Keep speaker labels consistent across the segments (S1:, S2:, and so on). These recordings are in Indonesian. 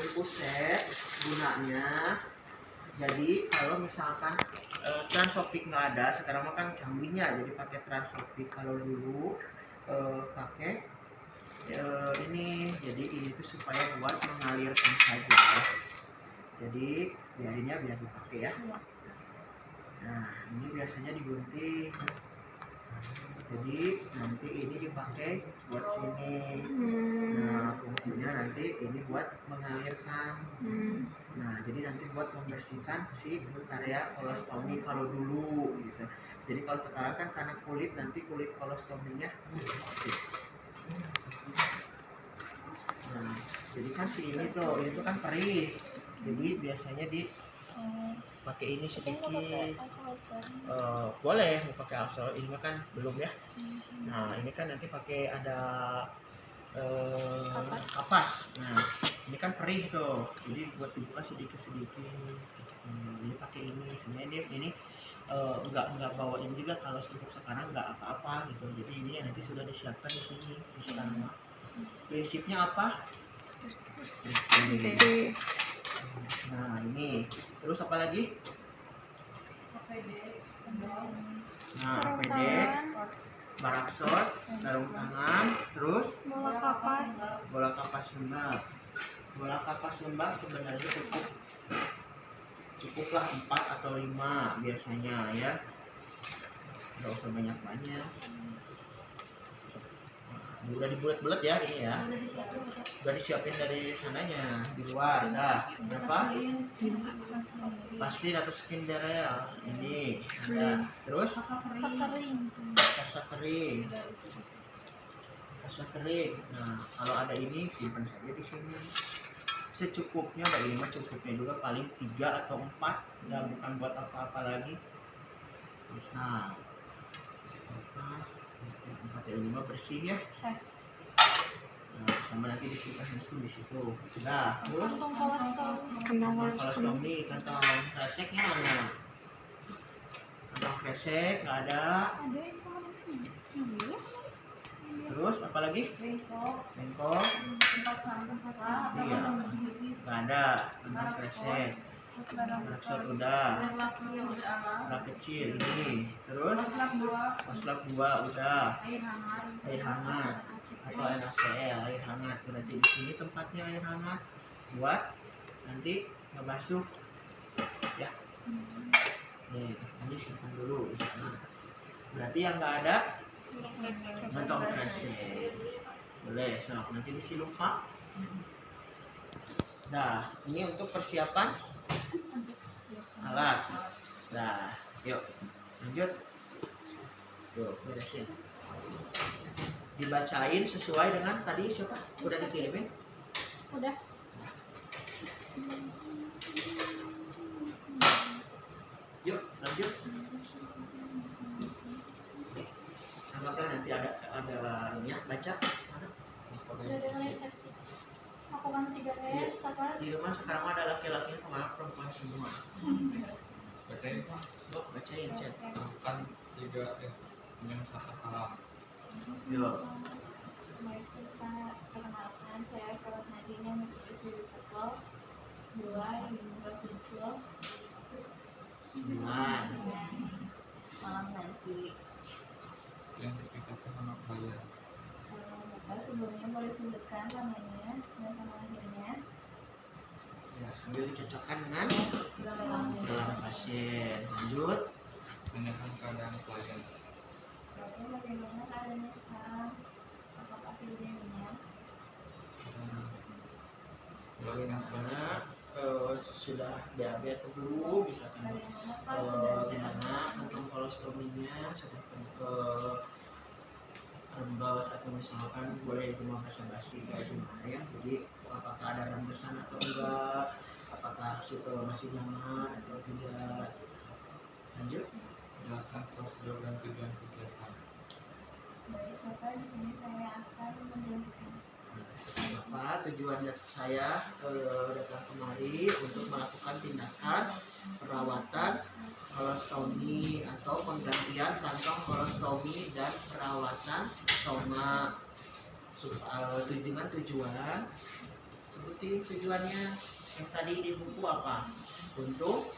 S1: infus set gunanya. Jadi kalau misalkan Transopik nggak ada, sekarang mah kan canggihnya jadi pakai Transopik. Kalau dulu pakai ini, jadi ini tuh supaya buat mengalirkan saja. Jadi biarnya biar dipakai ya. Nah ini biasanya digunting. Jadi nanti ini dipakai buat sini. Nah fungsinya nanti ini buat mengalirkan. Nah jadi nanti buat membersihkan si area kolostomi kalau dulu gitu. Jadi kalau sekarang kan karena kulit, nanti kulit kolostominya nah jadi kan si ini tuh kan perih. Jadi biasanya di pakai ini sedikit. Boleh mau pakai alkohol, ini mah kan belum ya. Nah ini kan nanti pakai ada kapas. Nah ini kan perih tuh, jadi buat dibuka sedikit. Jadi pakai ini. Sebenarnya ini nggak bawain juga kalau untuk sekarang nggak apa-apa gitu. Jadi ini nanti sudah disiapkan di sini di sekarang. Prinsipnya apa? Bersih. Nah ini terus apa lagi? Nah APD, baraksot, sarung tangan, terus bola kapas lembab. Bola kapas lembab sebenarnya cukuplah 4 atau 5 biasanya ya, nggak usah banyak. Udah dibulet-bulet ya ini ya, udah disiapin dari sananya di luar. Dah berapa? Pasti atau Skinderel ini ada. Terus kasa kering. Nah kalau ada ini simpan saja di sini secukupnya. Ini mah cukupnya juga, paling 3 atau 4, udah bukan buat apa-apa lagi. Bisa 4 ini mah bersih ya. Nah, sama nanti disimpan langsung di situ. Sudah. Terus kantong kolostomi, kantong kreseknya mana? Kantong kresek nggak ada. Terus apa lagi? Bengkok. Iya. Nggak ada. Kantong kresek. Baraksot udah. Bola kecil ini. Terus maslak 2 udah. Air hangat atau NaCl, air hangat. Berarti di sini tempatnya air hangat buat nanti ngebasuh ya. Nih ini simpan dulu. Berarti yang nggak ada kantong kresek. Boleh, so nanti diisi lupa. Nah ini untuk persiapan alat. Nah yuk lanjut. Yuk beresin, dibacain sesuai dengan tadi siapa udah dikirimin. Udah. Yuk lanjut. Anggaplah nanti ada ini ya, baca.
S2: Aku kan 3S apa?
S1: Di rumah sekarang ada laki-laki sama perempuan semua.
S3: Bacain Pak.
S1: Bacain chat.
S3: Kan 3S yang salah.
S1: Yuk.
S2: Perkenalkan, saya Farad Nadine yang mengikuti protokol 2 hingga 7 malam nanti.
S3: Yang dikasih sama kalian.
S2: Sebelumnya boleh sebutkan namanya dan tanggal lahirnya.
S1: Ya, sambil dicocokkan dengan dalam pasien. Lanjut.
S3: Tanyakan keadaan klien.
S2: Lalu bagaimana keadaannya sekarang? Apakah tidurnya?
S1: Bagaimana sudah BAB atau belum, misalkan gimana kantong kolostominya sudah rembes atau misalkan boleh cuma basa-basi kayak gimana ya. Jadi apakah ada rembesan atau enggak, apakah masih nyaman atau tidak. Lanjut.
S3: Jelaskan prosedur dan tujuan kegiatan.
S2: Baik, Bapak, di sini saya akan menjelaskan.
S1: Bapak, tujuan saya datang kemari untuk melakukan tindakan perawatan kolostomi atau penggantian kantong kolostomi dan perawatan stoma. Tujuan sebutin tujuannya yang tadi di buku apa? Untuk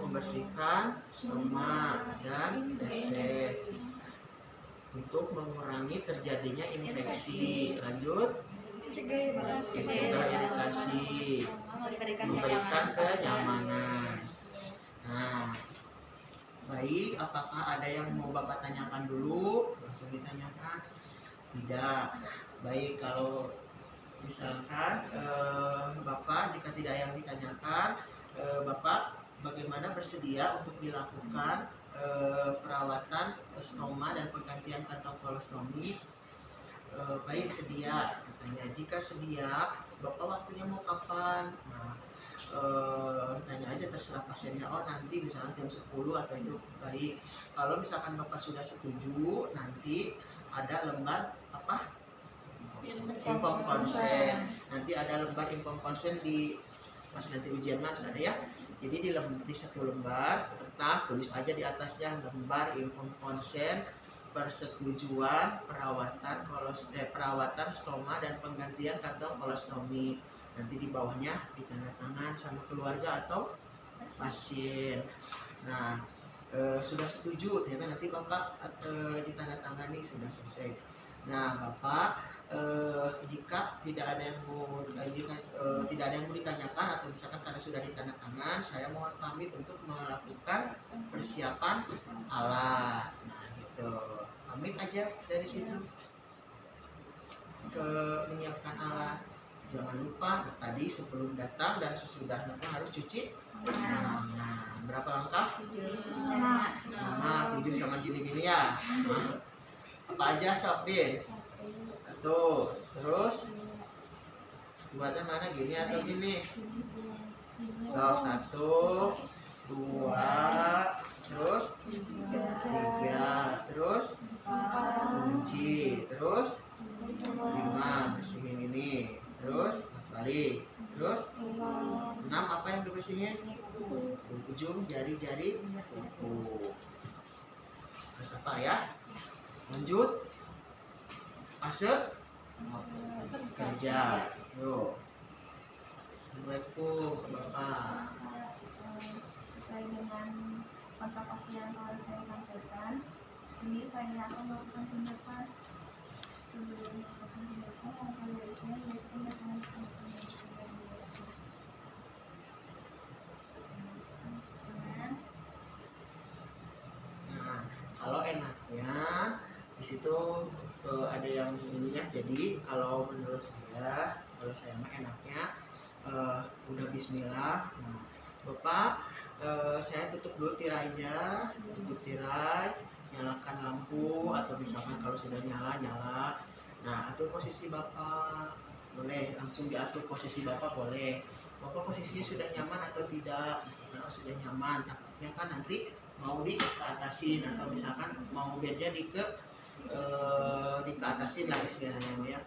S1: membersihkan stoma dan feses, untuk mengurangi terjadinya infeksi, lanjut mencegah iritasi, memberikan kenyamanan. Nah, baik, apakah ada yang mau Bapak tanyakan dulu? Langsung ditanyakan. Tidak. Baik, kalau misalkan Bapak jika tidak yang ditanyakan, Bapak bagaimana bersedia untuk dilakukan perawatan stoma dan penggantian kantong kolostomi? Baik, sedia katanya. Jika sedia, Bapak waktunya mau kapan? Nah, tanya aja, terserah pasiennya. Oh, nanti misalnya jam 10 atau itu baik. Kalau misalkan Bapak sudah setuju, nanti ada lembar apa? Inform konsen. Nanti ada lembar inform konsen di pas nanti ujian harus ada ya. Jadi di satu lembar kertas tulis aja di atasnya lembar inform konsen persetujuan perawatan stoma dan penggantian kantong kolostomi. Nanti di bawahnya ditandatangan sama keluarga atau pasien. Nah, sudah setuju, ternyata nanti Bapak ditandatangani sudah selesai. Nah, Bapak jika tidak ada yang mau ditanyakan atau misalkan karena sudah ditandatangan, saya mohon pamit untuk melakukan persiapan alat. Nah, gitu. Pamit aja dari situ ke menyiapkan alat. Jangan lupa tadi sebelum datang dan sesudahnya pun harus cuci tangan. Nah, berapa langkah? 5, 7 sama gini-gini ya. Apa aja, Sabdin? Tuh, terus buatnya mana, gini atau gini? So, 1, 2, terus 3, terus kunci, terus 5, bersihin ini, terus balik, terus 6, apa yang dibersihin? Ujung jari-jari kuku. Terus apa ya? Lanjut fase kerja. Yuk. Assalamualaikum Bapak.
S2: Sesuai dengan kontrak yang telah saya sampaikan, ini saya akan melakukan tindakan sebelum melakukan tindakan langkah baiknya yaitu tindakan
S1: Nah, kalau enaknya di situ ada yang ininya. Jadi kalau menurut saya, kalau saya mah enaknya udah Bismillah. Nah, Bapak, saya tutup dulu tirainya, tutup tirai, nyalakan lampu atau misalkan kalau sudah nyala. Nah, atur posisi Bapak, boleh langsung diatur posisi Bapak, boleh. Bapak posisinya sudah nyaman atau tidak? Misalkan sudah nyaman, takutnya kan nanti mau dikeatasin atau misalkan mau bednya dikeatasin lah istilahnya ya.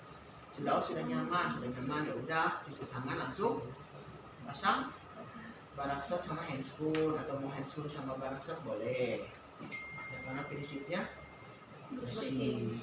S1: Sudah nyaman ya udah, cuci tangan langsung pasang baraksot sama handscoon, atau mau handscoon sama baraksot boleh ya, karena prinsipnya bersih.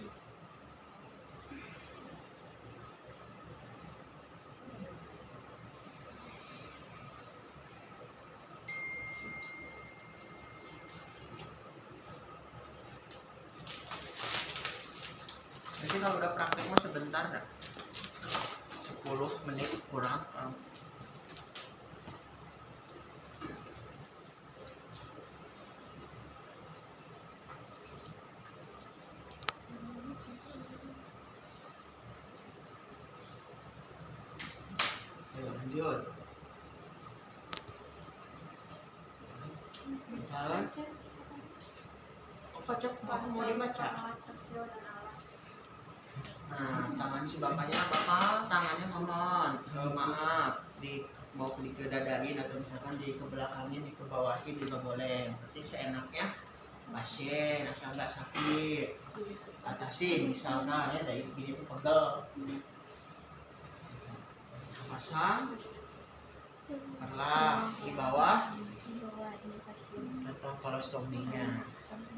S1: Nanti kalau udah praktek mah sebentar dah, 10 menit kurang. Ayo lanjut. Jalan. Apa cepat mau dibaca? Nah, tangan si bapaknya, Bapak tangannya mohon maaf mau dikedadain atau misalkan di ke belakangnya, di ke bawahin juga boleh. Berarti seenaknya pasien asal nggak sakit atasin misalnya ya, dari gini tuh pegel, pasang perlah di bawah kantong kolostominya.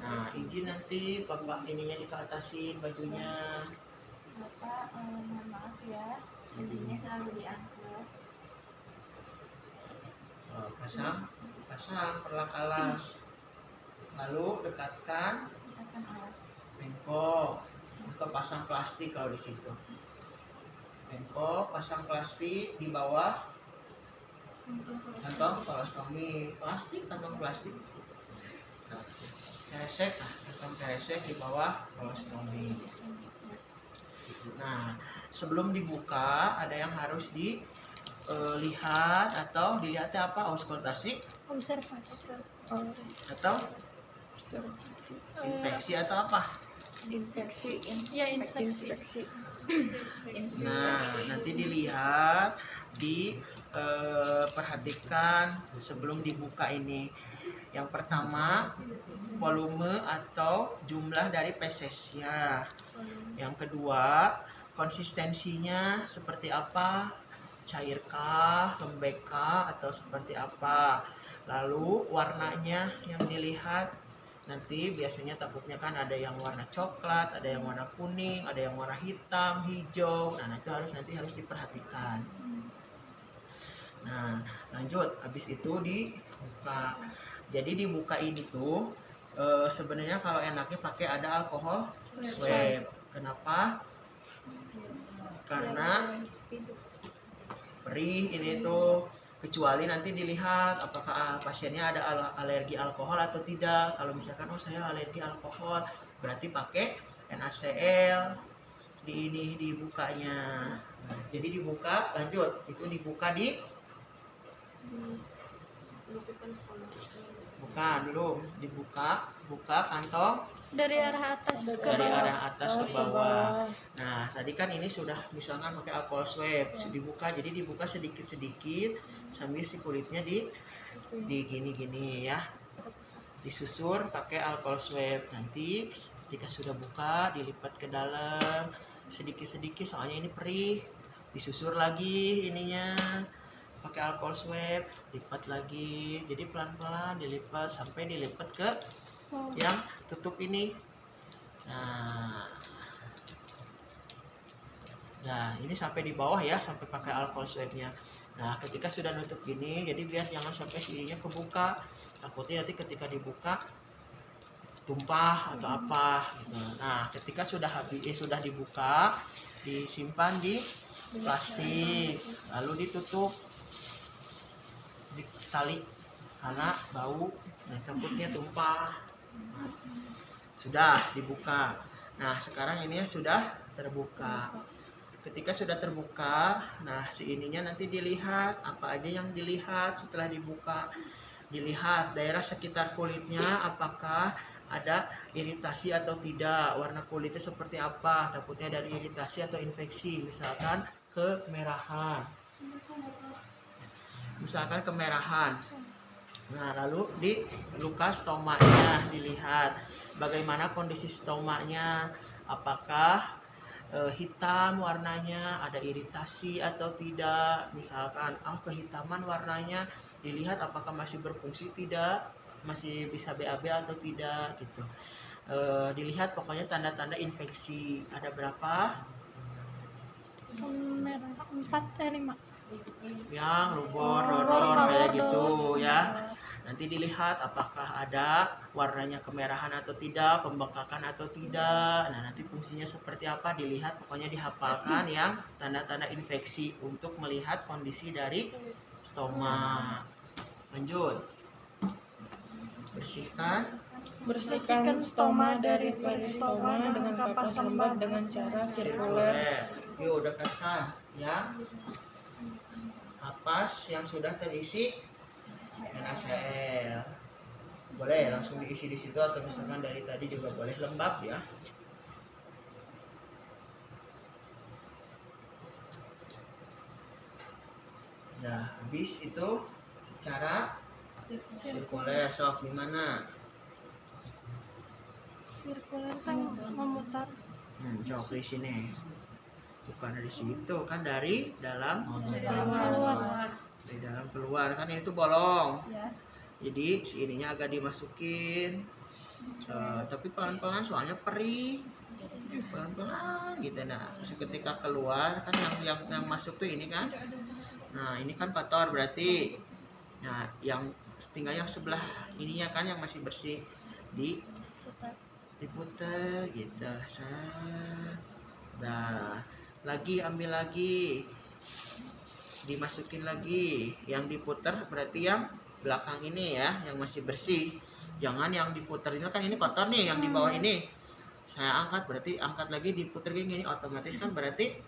S1: Nah, izin nanti bapak ininya dikeatasin bajunya.
S2: Bapak, mohon maaf ya, jadinya terlalu diangkat.
S1: Pasang perlak alas, lalu dekatkan
S2: Misalkan alas.
S1: bengkok atau pasang plastik kalau di situ. Bengkok, pasang plastik di bawah kantong kolostomi, kantong plastik. Keresek, kantong keresek di bawah kolostomi. Nah, sebelum dibuka ada yang harus dilihat atau dilihatnya apa? Auskultasi
S4: Observasi.
S1: atau
S4: Observasi.
S1: infeksi atau apa?
S4: Inspeksi. Ya, inspeksi.
S1: Nah, nanti dilihat, diperhatikan sebelum dibuka ini. Yang pertama, volume atau jumlah dari fesesnya. Yang kedua, konsistensinya seperti apa? Cairkah, lembekkah, atau seperti apa? Lalu warnanya yang dilihat. Nanti biasanya takutnya kan ada yang warna coklat, ada yang warna kuning, ada yang warna hitam, hijau. Nah, itu harus diperhatikan. Nah, lanjut. Habis itu dibuka. Jadi dibuka ini tuh sebenarnya kalau enaknya pakai ada alkohol swab. Kenapa? Karena perih ini tuh, kecuali nanti dilihat apakah pasiennya ada alergi alkohol atau tidak. Kalau misalkan saya alergi alkohol, berarti pakai NaCl dibukanya. Nah, jadi dibuka, lanjut itu dibuka buka kantong
S4: Dari arah atas ke
S1: dari
S4: bawah.
S1: arah atas ke bawah. Nah, tadi kan ini sudah misalkan pakai alkohol swab, dibuka, jadi dibuka sedikit-sedikit sambil si kulitnya di gini-gini ya. Disusur pakai alkohol swab. Nanti ketika sudah buka, dilipat ke dalam sedikit-sedikit soalnya ini perih. Disusur lagi ininya pakai alkohol swab, lipat lagi. Jadi pelan-pelan dilipat sampai dilipat ke yang tutup ini. Nah, ini sampai di bawah ya, sampai pakai alkohol swabnya. Nah, ketika sudah nutup gini, jadi biar jangan sampai sininya kebuka. Takutnya nanti ketika dibuka tumpah atau apa gitu. Nah, ketika sudah dibuka, disimpan di plastik, lalu ditutup di tali karena bau dan takutnya tumpah. Sudah dibuka. Nah, sekarang ini sudah terbuka. Ketika sudah terbuka, nah si ininya nanti dilihat apa aja yang dilihat setelah dibuka. Dilihat daerah sekitar kulitnya apakah ada iritasi atau tidak, warna kulitnya seperti apa, takutnya dari iritasi atau infeksi, misalkan kemerahan. Nah, lalu di luka stomanya dilihat bagaimana kondisi stomanya, apakah hitam warnanya, ada iritasi atau tidak. Misalkan kehitaman warnanya, dilihat apakah masih berfungsi tidak, masih bisa BAB atau tidak gitu. Dilihat pokoknya tanda-tanda infeksi ada berapa,
S4: Merah 5.
S1: yang rubor, doror kayak gitu ya. Nanti dilihat apakah ada warnanya kemerahan atau tidak, pembengkakan atau tidak. Nah, nanti fungsinya seperti apa dilihat, pokoknya dihafalkan yang tanda-tanda infeksi untuk melihat kondisi dari stoma. Lanjut.
S4: Bersihkan stoma dari peristoma dengan kapas lembab dengan cara sirkuler.
S1: Yuk, dekatkan ya kapas yang sudah terisi NaCl. Boleh langsung diisi di situ atau misalkan dari tadi juga boleh, lembab ya. Nah, habis itu secara sirkuler, sok gimana?
S4: Sirkuler kan memutar.
S1: Sok di sini. Bukan dari situ, kan dari dalam
S4: Keluar.
S1: dari dalam keluar, kan itu bolong.
S2: Ya.
S1: Jadi si ininya agak dimasukin, tapi pelan-pelan soalnya perih, pelan-pelan gitu. Nah seketika keluar kan yang masuk tuh ini kan, nah ini kan kotor berarti, nah yang tinggal yang sebelah ininya kan yang masih bersih diputer gitu. Nah lagi ambil lagi, dimasukin lagi, yang diputer berarti yang belakang ini ya, yang masih bersih. Jangan yang diputer ini kan ini kotor nih, yang di bawah ini saya angkat, berarti angkat lagi diputer gini, otomatis kan berarti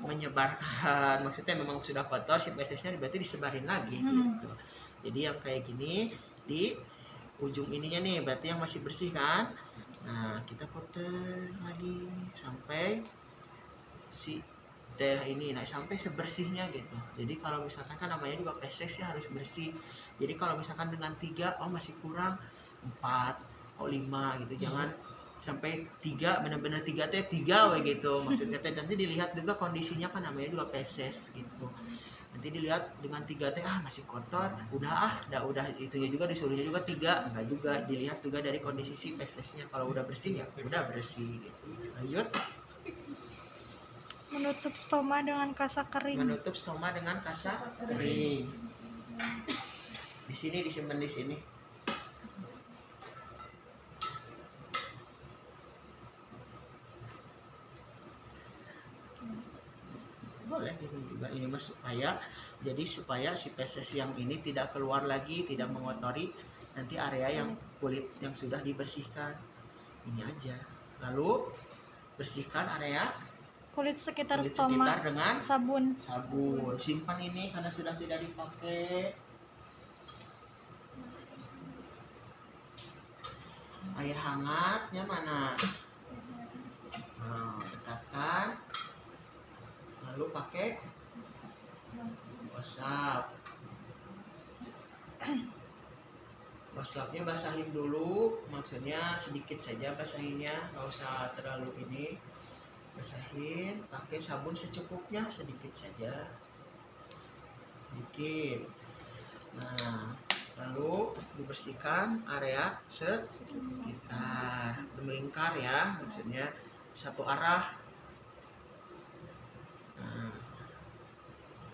S1: menyebarkan, maksudnya memang sudah kotor si fesesnya berarti disebarin lagi gitu. Jadi yang kayak gini di ujung ininya nih berarti yang masih bersih kan. Nah kita puter lagi sampai si daerah ini, nah sampai sebersihnya gitu. Jadi kalau misalkan kan namanya juga feses ya harus bersih. Jadi kalau misalkan dengan 3 oh masih kurang 4 oh 5 gitu, jangan sampai 3 bener-bener 3 teh 3 we gitu maksudnya teh. Nanti dilihat juga kondisinya kan namanya juga feses gitu. Nanti dilihat dengan 3 teh masih kotor, udah itunya juga disuruhnya juga 3, enggak juga, dilihat juga dari kondisi si fesesnya. Kalau udah bersih ya udah bersih gitu. Lanjut.
S4: Menutup stoma dengan kasa kering.
S1: Menutup stoma dengan kasa kering. Di sini disimpan di sini. Boleh gini juga, ini mas supaya si feses yang ini tidak keluar lagi, tidak mengotori nanti area yang kulit yang sudah dibersihkan. Ini aja. Lalu bersihkan area
S4: Kulit sekitar
S1: kulit
S4: stoma
S1: sekitar dengan
S4: sabun.
S1: Simpan ini karena sudah tidak dipakai. Air hangatnya mana? Nah, dekatkan. Lalu pakai wasap. Wasapnya basahin dulu, maksudnya sedikit saja basahinnya, nggak usah terlalu ini. Basahin, pakai sabun secukupnya, sedikit saja, sedikit. Nah lalu dibersihkan area sekitar, melingkar ya, maksudnya satu arah.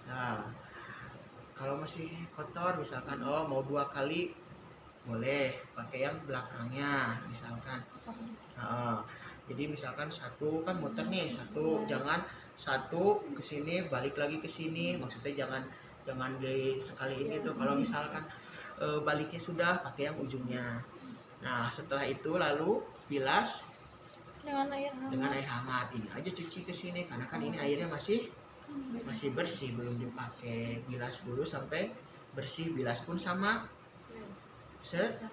S1: Nah kalau masih kotor misalkan mau 2 kali boleh pakai yang belakangnya misalkan. Jadi misalkan satu kan muter nih, jangan satu ke sini balik lagi ke sini, maksudnya jangan di sekali ini tuh. Kalau misalkan baliknya sudah pakai yang ujungnya. Nah setelah itu lalu bilas dengan air hangat. Ini aja cuci ke sini karena kan ini airnya masih bersih, belum dipakai. Bilas dulu sampai bersih, bilas pun sama searah.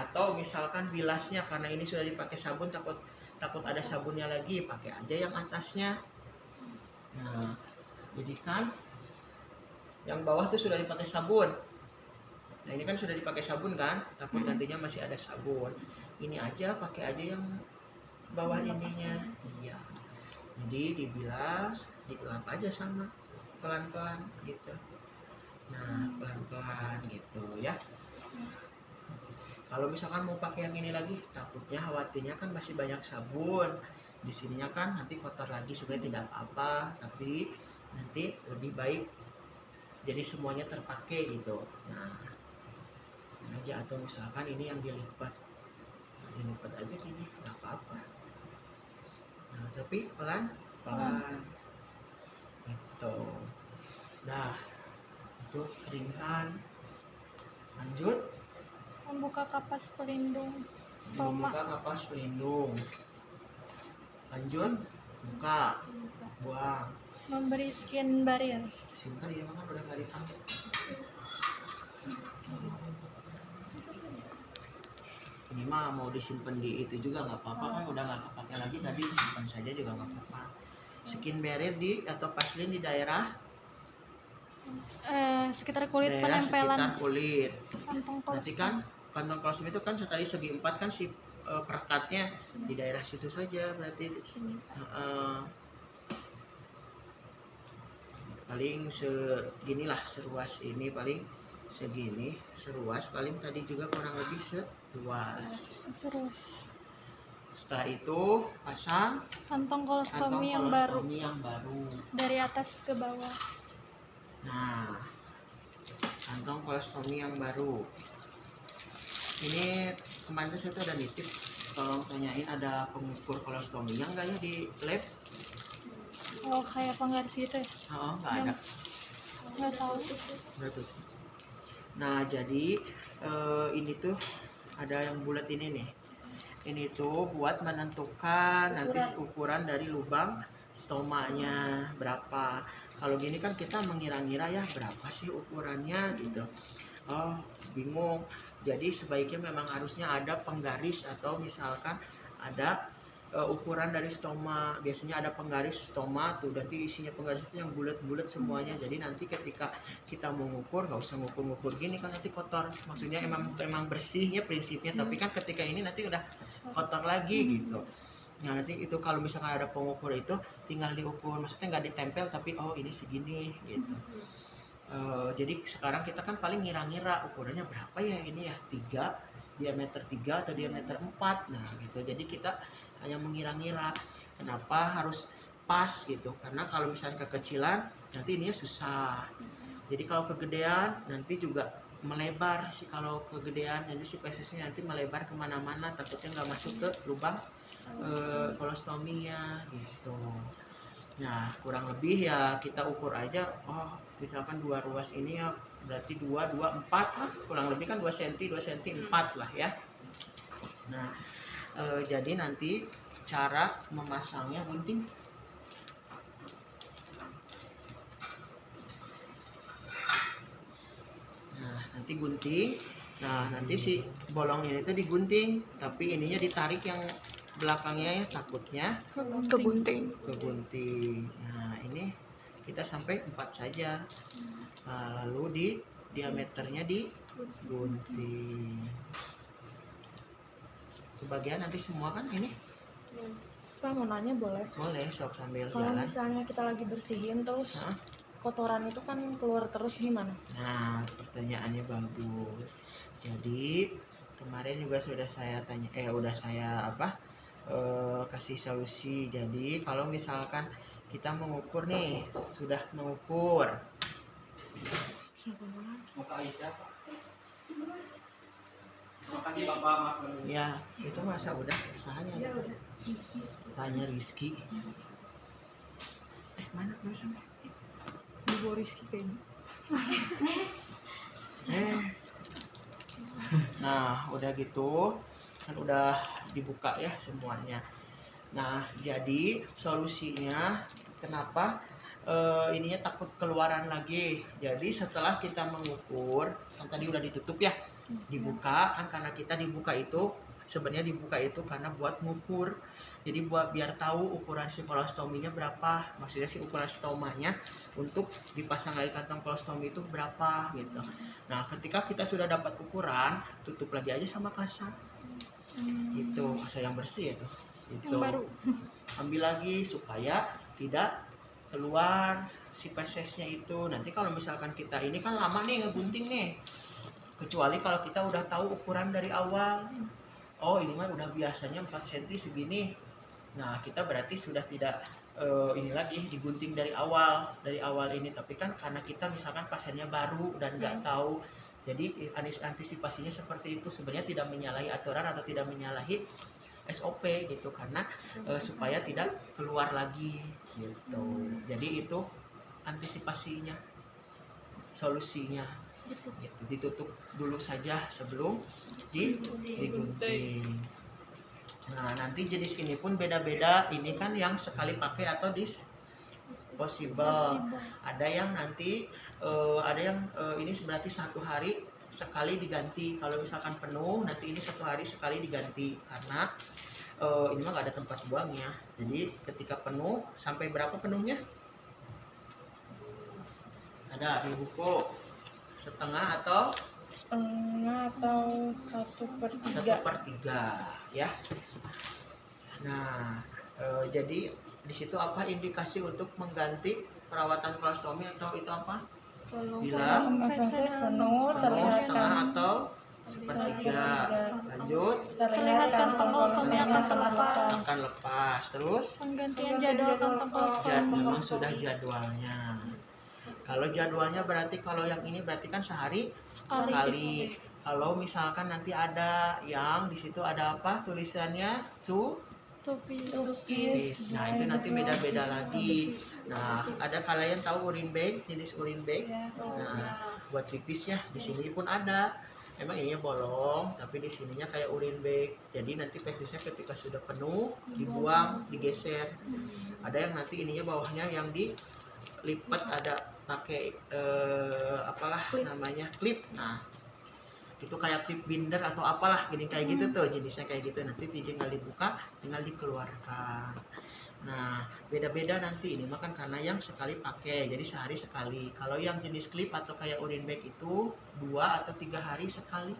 S1: Atau misalkan bilasnya karena ini sudah dipakai sabun, takut ada sabunnya lagi, pakai aja yang atasnya. Nah jadi kan yang bawah tuh sudah dipakai sabun, nah ini kan sudah dipakai sabun kan, takut nantinya masih ada sabun. Ini aja pakai aja yang bawah ininya. Iya, jadi dibilas, dilap aja sama pelan-pelan gitu. Nah pelan-pelan gitu ya. Kalau misalkan mau pakai yang ini lagi, takutnya khawatirnya kan masih banyak sabun di sininya kan, nanti kotor lagi. Sebenarnya tidak apa-apa, tapi nanti lebih baik jadi semuanya terpakai gitu. Nah ini aja, atau misalkan ini yang dilipat aja gini, nggak apa-apa. Nah tapi pelan-pelan gitu. Nah itu keringkan. Lanjut.
S4: Membuka kapas pelindung stoma.
S1: Membuka kapas pelindung. Lanjut, buka, buang.
S4: Memberi skin barrier.
S1: Simpan ya, kan udah nggak dipakai. Ini mah mau disimpan di itu juga nggak apa-apa kan, udah nggak kepake lagi tadi, simpan saja juga nggak apa-apa. Skin barrier atau paslin di daerah
S4: sekitar kulit,
S1: daerah
S4: penempelan
S1: sekitar kulit.
S4: kantong
S1: Nanti
S4: kostum.
S1: kan kantong kostum itu kan sekali segi 4 kan si perekatnya di daerah situ saja berarti. Paling seginilah, seruas ini paling segini, seruas, paling tadi juga kurang lebih seluas.
S4: Terus
S1: Setelah itu pasang
S4: kantong
S1: kantong
S4: kolostomi yang baru
S1: kolostomi yang baru.
S4: dari atas ke bawah.
S1: Nah, kantong kolostomi yang baru. Ini kemarin saya tuh ada nitip, tolong tanyain ada pengukur kolostominya enggak ya di lab?
S4: Oh, kayak penggaris gitu ya?
S1: Oh, enggak ada.
S4: Nggak tahu.
S1: Udah tutup. Nah, jadi ini tuh ada yang bulat ini nih. Ini tuh buat menentukan nanti ukuran dari lubang stomanya berapa. Kalau gini kan kita mengira-ngira ya berapa sih ukurannya gitu. Oh, bingung. Jadi sebaiknya memang harusnya ada penggaris atau misalkan ada ukuran dari stoma. Biasanya ada penggaris stoma tuh, nanti isinya penggaris itu yang bulat-bulat semuanya. Jadi nanti ketika kita mau ngukur nggak usah ngukur-ngukur gini kan nanti kotor. Maksudnya emang bersihnya prinsipnya, tapi kan ketika ini nanti udah kotor lagi gitu. Nah, nanti itu kalau misalkan ada pengukur itu tinggal diukur, maksudnya nggak ditempel tapi oh ini segini gitu. Jadi sekarang kita kan paling ngira-ngira ukurannya berapa ya ini ya, 3, diameter 3 atau diameter 4. Nah gitu, jadi kita hanya mengira-ngira. Kenapa harus pas gitu, karena kalau misalnya kekecilan nanti ininya susah. Jadi kalau kegedean nanti juga melebar sih, kalau kegedean jadi si pesesnya nanti melebar kemana-mana, takutnya nggak masuk ke lubang kolostominya gitu. Nah kurang lebih ya kita ukur aja, oh misalkan 2 ruas ini ya berarti 2, 4 lah, kurang lebih kan 2 cm, 2 cm 4 lah ya. Nah jadi nanti cara memasangnya gunting. Nah nanti gunting, nah nanti si bolongnya itu digunting, tapi ininya ditarik yang belakangnya ya, takutnya
S4: Kegunting.
S1: kegunting. Nah ini kita sampai 4 saja. Nah, lalu di diameternya digunting. Kebagian nanti semua kan ini?
S4: Pak mau nanya boleh?
S1: Boleh, sok sambil
S4: Kalau
S1: jalan.
S4: misalnya kita lagi bersihin terus
S1: Hah?
S4: kotoran itu kan keluar terus gimana?
S1: Nah, pertanyaannya bagus. Jadi kemarin juga sudah saya tanya, udah saya kasih solusi. Jadi kalau misalkan kita mengukur nih, sudah mengukur.
S3: Makasih Bapak.
S1: Ya, itu masa udah usahanya.
S4: Ya udah.
S1: Tanya Rizky. Mana tulisannya?
S4: Di bawah Rizky kayaknya.
S1: Nah, udah gitu kan udah dibuka ya semuanya. Nah, jadi solusinya kenapa ininya takut keluaran lagi. Jadi setelah kita mengukur, kan tadi udah ditutup ya, dibuka kan, karena kita dibuka itu sebenarnya dibuka itu karena buat ngukur. Jadi buat biar tahu ukuran si kolostominya berapa, maksudnya si ukuran stomanya untuk dipasang lagi kantong kolostomi itu berapa gitu. Nah ketika kita sudah dapat ukuran, tutup lagi aja sama kasa gitu, kasa yang bersih itu gitu.
S4: Yang baru.
S1: Ambil lagi supaya tidak keluar si pesesnya itu. Nanti kalau misalkan kita ini kan lama nih ngegunting nih, kecuali kalau kita udah tahu ukuran dari awal. Oh ini mah udah biasanya 4 cm segini. Nah kita berarti sudah tidak ini lagi digunting dari awal ini. Tapi kan karena kita misalkan pasiennya baru dan nggak tahu, jadi antisipasinya seperti itu. Sebenarnya tidak menyalahi aturan atau tidak menyalahi SOP gitu, karena supaya tidak keluar lagi gitu. Jadi itu antisipasinya, solusinya gitu. Ditutup dulu saja sebelum digunting. Nah nanti jenis ini pun beda-beda. Ini kan yang sekali pakai atau disposable. Ada yang nanti ini berarti 1 hari sekali diganti. Kalau misalkan penuh nanti ini 1 hari sekali diganti, karena ini mah nggak ada tempat buangnya. Jadi ketika penuh, sampai berapa penuhnya? Ada di buku setengah atau 1/3 ya. Nah jadi di situ apa indikasi untuk mengganti perawatan kolostomi atau itu apa? Bila
S4: Fases penuh terlihat
S1: setengah atau sepertiga. Lanjut,
S4: terlihat kantong kolostomi akan terlepas.
S1: akan lepas. Terus
S4: Penggantian jadwal kantong kolostomi.
S1: memang sudah jadwalnya. Kalau jadwalnya berarti kalau yang ini berarti kan sehari sekali. Kalau misalkan nanti ada yang di situ ada apa tulisannya
S4: Tupis.
S1: Nah itu nanti beda-beda lagi. Nah ada kalian tahu urine bag, jenis urine bag. Nah buat pipis ya di sini pun ada. Emang ininya bolong, tapi di sininya kayak urine bag. Jadi nanti fesisnya ketika sudah penuh dibuang, digeser. Ada yang nanti ininya bawahnya yang dilipat ada pakai apalah namanya klip. Nah itu kayak tip binder atau apalah gini kayak gitu tuh jenisnya kayak gitu, nanti tinggal dibuka tinggal dikeluarkan. Nah beda-beda nanti ini makan karena yang sekali pakai jadi sehari sekali. Kalau yang jenis klip atau kayak urine bag itu 2 atau 3 hari sekali.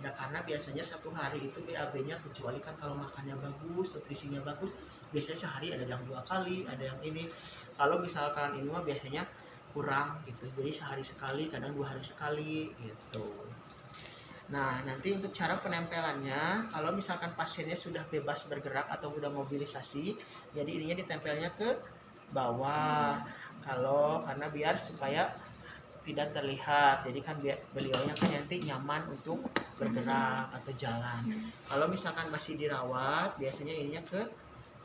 S1: Nah karena biasanya 1 hari itu BAB-nya kecuali kan kalau makannya bagus, nutrisinya bagus, biasanya sehari ada yang 2 kali, ada yang ini. Kalau misalkan ini mah biasanya kurang gitu, jadi sehari sekali, kadang 2 hari sekali gitu. Nah nanti untuk cara penempelannya, kalau misalkan pasiennya sudah bebas bergerak atau sudah mobilisasi, jadi ininya ditempelnya ke bawah. Karena biar supaya tidak terlihat, jadi kan beliaunya kan nanti nyaman untuk bergerak atau jalan. Kalau misalkan masih dirawat, biasanya ininya ke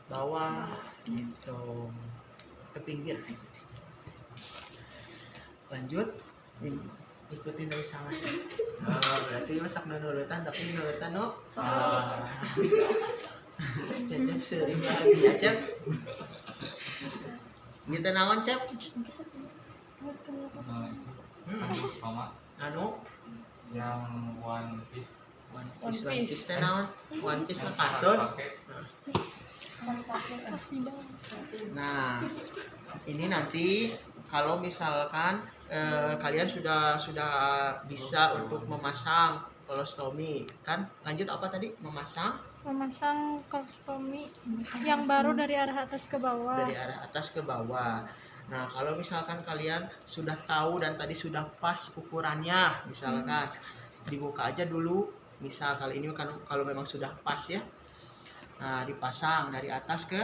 S1: bawah gitu, ke pinggir. Lanjut, ikutin dari salah. Berarti masak nurutan tapi nurutan salah. Cecep sering lagi ya Cep. Kita naon Cep? Anu
S3: yang One Piece
S1: One Piece teh naon? One Piece mah kartun. Nah, ini nanti kalau misalkan kalian sudah bisa untuk memasang kolostomi kan, lanjut apa tadi? Memasang
S4: kolostomi yang baru dari arah atas ke bawah.
S1: Nah kalau misalkan kalian sudah tahu dan tadi sudah pas ukurannya, misalkan dibuka aja dulu. Misal kali ini kan kalau memang sudah pas ya, nah dipasang dari atas ke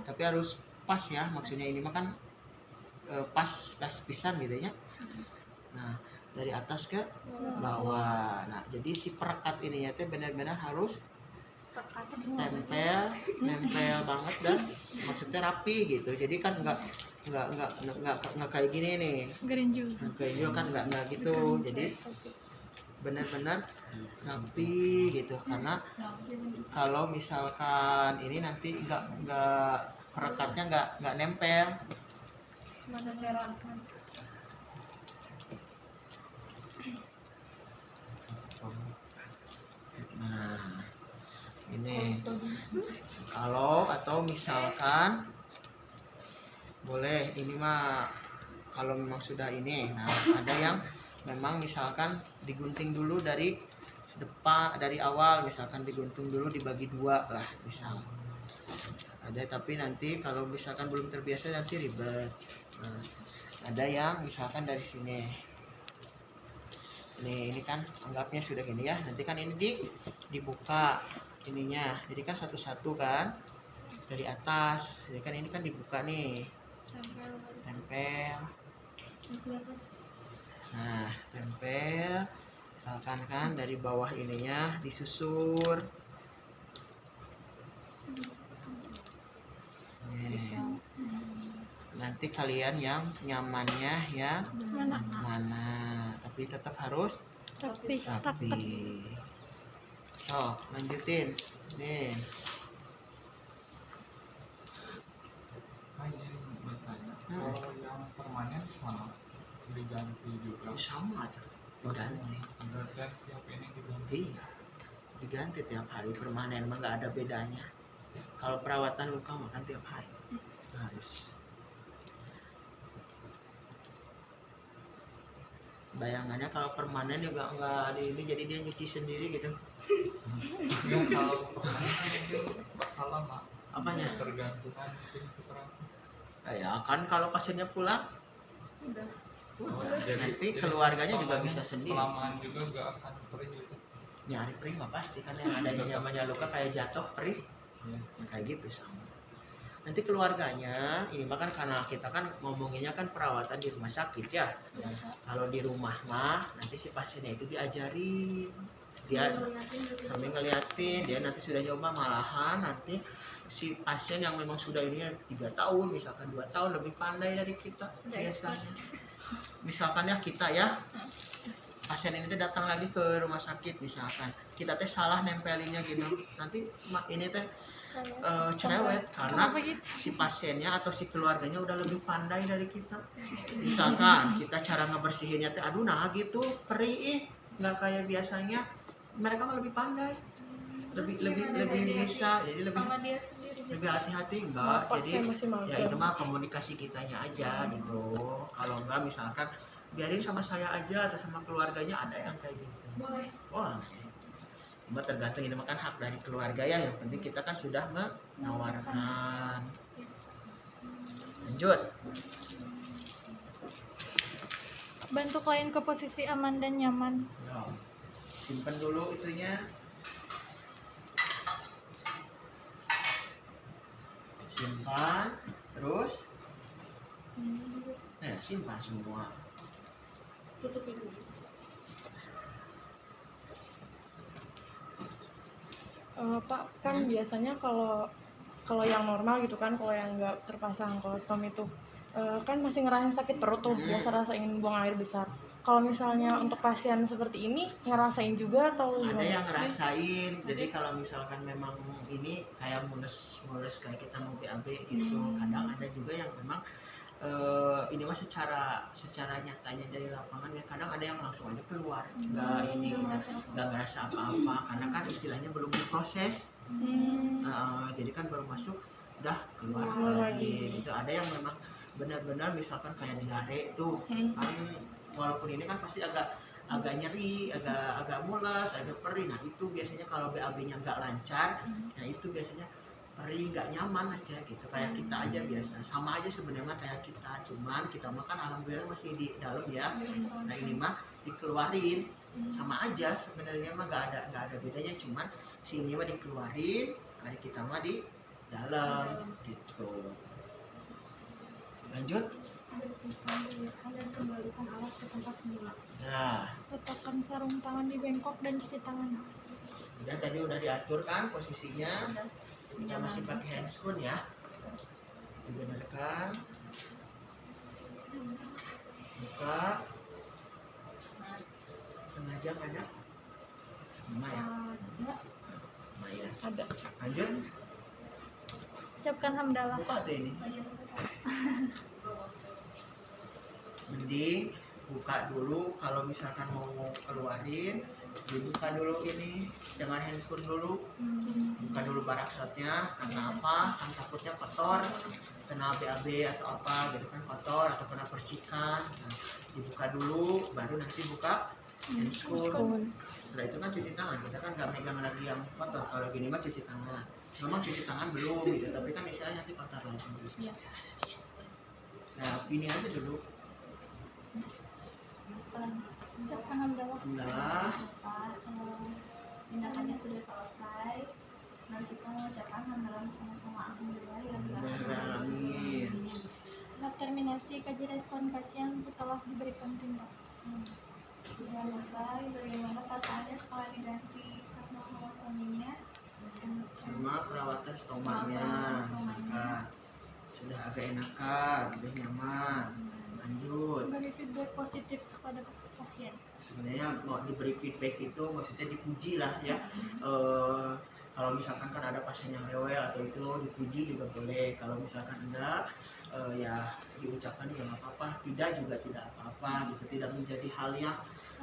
S1: tapi harus pas ya, maksudnya ini mah kan pas pisan gitu ya. Nah dari atas ke bawah. Nah jadi si perekat ininya teh benar-benar harus nempel banget dan maksudnya rapi gitu. Jadi kan nggak kayak gini nih. Gerinjul kan nggak gitu. Jadi benar-benar rapi gitu, karena kalau misalkan ini nanti nggak perekatnya nggak nempel. Nah ini kalau atau misalkan boleh ini mah kalau memang sudah ini. Nah ada yang memang misalkan digunting dulu dari depan, dari awal misalkan digunting dulu dibagi 2 lah misal. Ada tapi nanti kalau misalkan belum terbiasa nanti ribet. Nah, ada yang misalkan dari sini. Ini kan anggapnya sudah gini ya. Nanti kan ini dibuka ininya. Jadi kan satu-satu kan dari atas. Jadi kan ini kan dibuka nih. Tempel. Nah, tempel. Misalkan kan dari bawah ininya disusur. Nanti kalian yang nyamannya yang mana, tapi tetap harus rapi. Oh, lanjutin nih.
S3: Kalau yang permanen sama diganti juga.
S1: Sama aja diganti.
S3: Berarti tiap ini diganti.
S1: Iya, diganti tiap hari. Permanen emang nggak ada bedanya. Kalau perawatan luka makan tiap hari harus. Bayangannya kalau permanen juga nggak ada ini, jadi dia nyuci sendiri gitu.
S3: Ya kalau permanen itu bakal lama.
S1: Apanya?
S3: Tergantungan mungkin
S1: Ya kan kalau pasiennya pulang Nanti keluarganya juga bisa sendiri.
S3: Kelamaan juga gak akan perih gitu.
S1: Nyari perih mah pasti kan yang ada namanya luka kayak jatuh perih.
S3: Iya.
S1: Ya, kayak gitu sama. Nanti keluarganya ini mah kan karena kita kan ngomonginnya kan perawatan di rumah sakit ya. Kalau di rumah mah nanti si pasiennya itu diajarin, dia sambil ngeliatin, dia nanti sudah nyoba, malahan nanti si pasien yang memang sudah ini 3 tahun misalkan 2 tahun lebih pandai dari kita biasanya. Misalkan ya kita ya pasien ini tuh datang lagi ke rumah sakit misalkan kita teh salah nempelinnya gitu, nanti ini teh cerewet karena si pasiennya atau si keluarganya udah lebih pandai dari kita. Misalkan kita cara ngebersihinnya teh aduh nah gitu perih nggak kayak biasanya, mereka mah lebih pandai, lebih bisa, jadi
S2: sama dia sendiri.
S1: lebih hati-hati enggak.
S4: Bapak
S1: Jadi
S4: saya masih
S1: ya
S4: magang.
S1: itu mah komunikasi kitanya aja gitu. Kalau enggak misalkan biarin sama saya aja atau sama keluarganya, ada yang kayak gitu.
S2: Boleh.
S1: Wah, cuma tergantung itu kan hak dari keluarga ya. Yang penting kita kan sudah menawarkan. Lanjut.
S5: Bantu klien ke posisi aman dan nyaman.
S1: Ya, simpen dulu itunya. Simpan, terus simpan semua.
S4: Tutupin dulu. Pak, kan biasanya kalau yang normal gitu kan, kalau yang nggak terpasang kolostom itu kan masih ngerasain sakit perut tuh, biasa rasa ingin buang air besar. Kalau misalnya untuk pasien seperti ini ngerasain juga atau
S1: Ada
S4: gimana?
S1: yang ngerasain, jadi kalau misalkan memang ini kayak mules kayak kita mau BAB gitu, kadang ada juga yang memang ini mah secara nyatanya dari lapangan ya, kadang ada yang langsung aja keluar, nggak ngerasa apa-apa karena kan istilahnya belum diproses. Jadi kan baru masuk udah keluar lagi gitu. Ada yang memang benar-benar misalkan kayak diare itu kan, walaupun ini kan pasti agak nyeri, agak mules, agak perih. Nah itu biasanya kalau BAB-nya nggak lancar, nah itu biasanya perih, nggak nyaman aja gitu, kayak kita aja biasa, sama aja sebenarnya kayak kita, cuman kita mah kan alhamdulillah masih di dalam ya. Nah ini mah dikeluarin, sama aja sebenarnya mah nggak ada bedanya, cuman sini mah dikeluarin, hari kita mah di dalam gitu. Lanjut.
S2: Bersihkan, bilaskan, dan kembalikan alat ke tempat semula.
S1: Nah,
S5: Letakkan sarung tangan di bengkok dan cuci tangan.
S1: udah tadi udah diatur kan posisinya. Ini masih pakai handscoon ya. Dibenarkan. Buka. Sengaja ada. Lumayan. Lumayan.
S4: Ada.
S1: Lanjut.
S5: Ucapkan hamdalah.
S1: Buka tuh ini. Mending buka dulu, kalau misalkan mau keluarin dibuka dulu ini, jangan handscoon dulu. Buka dulu barakshotnya, karena apa? Kan takutnya kotor, kena BAB atau apa gitu kan, kotor atau kena percikan. Nah, dibuka dulu baru nanti buka handscoon. Setelah itu kan cuci tangan, kita kan nggak megang lagi yang kotor. Kalau gini mah cuci tangan, memang cuci tangan belum gitu, tapi kan istilahnya nanti kotor lagi. Nah ini aja dulu.
S5: Ucapkan hamdalah.
S1: Nah,
S2: Tindakannya sudah selesai. Mari kita mengucapkan hamdalah bersama-sama. Alhamdulillah ya Rabbil alamin.
S1: amin.
S5: Tahap terminasi kaji respon pasien setelah diberikan tindak.
S2: Sudah selesai. Bagaimana perasaannya setelah diganti karena kolostominya?
S1: Sama perawatan stomanya, misalkan sudah agak enakan, udah nyaman. Lanjut.
S5: Beri feedback positif kepada pasien.
S1: Sebenarnya mau diberi feedback itu maksudnya dipuji lah ya. Kalau misalkan kan ada pasien yang rewel atau itu dipuji juga boleh. Kalau misalkan enggak, ya diucapkan juga nggak apa-apa. Tidak juga tidak apa-apa gitu. Tidak menjadi hal yang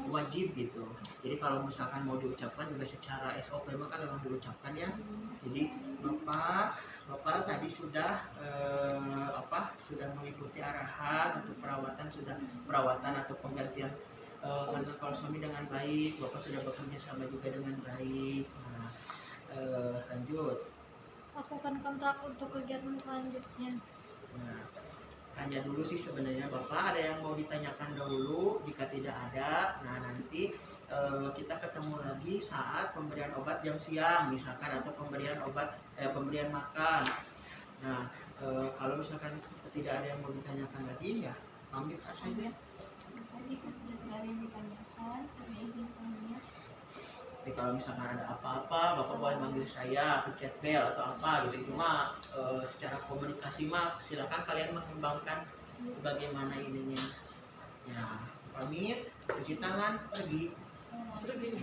S1: wajib gitu. Jadi kalau misalkan mau diucapkan juga secara SOP mah kan memang diucapkan ya. Jadi Bapak tadi sudah sudah mengikuti arahan untuk perawatan atau penggantian kandung kolostomi dengan baik. Bapak sudah bekerja sama juga dengan baik. Nah, lanjut.
S5: Lakukan kontrak untuk kegiatan selanjutnya.
S1: Nah, tanya dulu sih sebenarnya Bapak, ada yang mau ditanyakan dahulu? Jika tidak ada, nah nanti kita ketemu lagi saat pemberian obat jam siang misalkan, atau pemberian makan. Nah, kalau misalkan tidak ada yang mau ditanyakan lagi, ya pamit saja.
S2: Jika sudah tidak ada yang ditanyakan, saya izin pamit.
S1: Jadi kalau misalkan ada apa-apa, Bapak boleh manggil saya, pencet bel atau apa gitu. Itu mah secara komunikasi mah silakan kalian mengembangkan bagaimana ininya. Ya, pamit, cuci tangan, pergi.
S4: Terus gini